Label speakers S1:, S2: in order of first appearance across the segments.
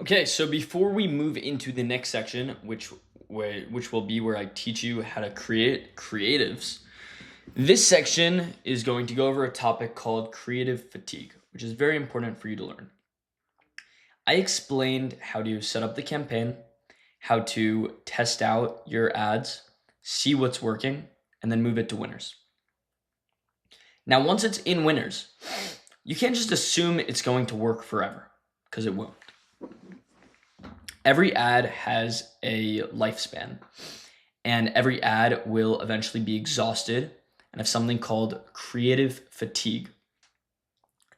S1: Okay, so before we move into the next section, which will be where I teach you how to create creatives, this section is going to go over a topic called creative fatigue, which is very important for you to learn. I explained how to set up the campaign, how to test out your ads, see what's working, and then move it to winners. Now, once it's in winners, you can't just assume it's going to work forever, because it won't. Every ad has a lifespan, and every ad will eventually be exhausted and have something called creative fatigue.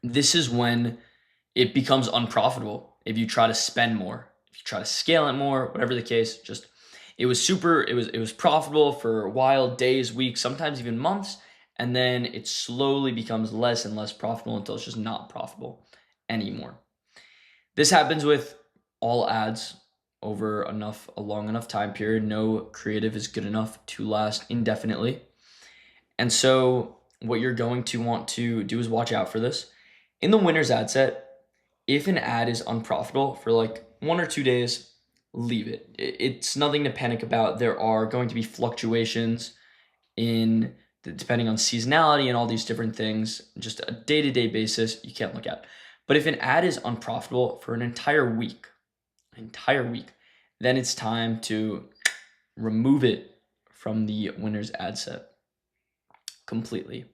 S1: This is when it becomes unprofitable if you try to spend more, if you try to scale it more, whatever the case. Just it was profitable for a while, days, weeks, sometimes even months, and then it slowly becomes less and less profitable until it's just not profitable anymore. This happens with all ads over a long enough time period. No creative is good enough to last indefinitely. And so what you're going to want to do is watch out for this. In the winner's ad set, if an ad is unprofitable for like 1 or 2 days, leave it. It's nothing to panic about. There are going to be fluctuations depending on seasonality and all these different things, just a day-to-day basis you can't look at. But if an ad is unprofitable for an entire week, then it's time to remove it from the winner's ad set completely.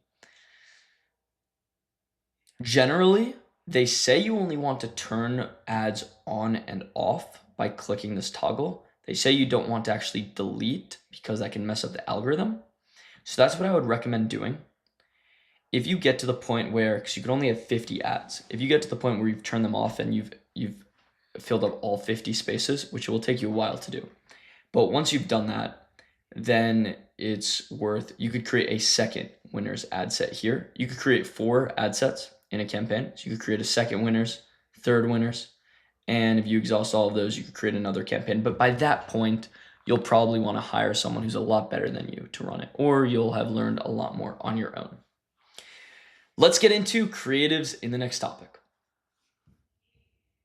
S1: Generally, they say you only want to turn ads on and off by clicking this toggle. They say you don't want to actually delete because that can mess up the algorithm. So that's what I would recommend doing. If you get to the point where, because you can only have 50 ads, if you get to the point where you've turned them off and you've filled up all 50 spaces, which will take you a while to do. But once you've done that, then you could create a second winners ad set here. You could create 4 ad sets in a campaign. So you could create a second winners, third winners, and if you exhaust all of those, you could create another campaign. But by that point, you'll probably want to hire someone who's a lot better than you to run it, or you'll have learned a lot more on your own. Let's get into creatives in the next topic.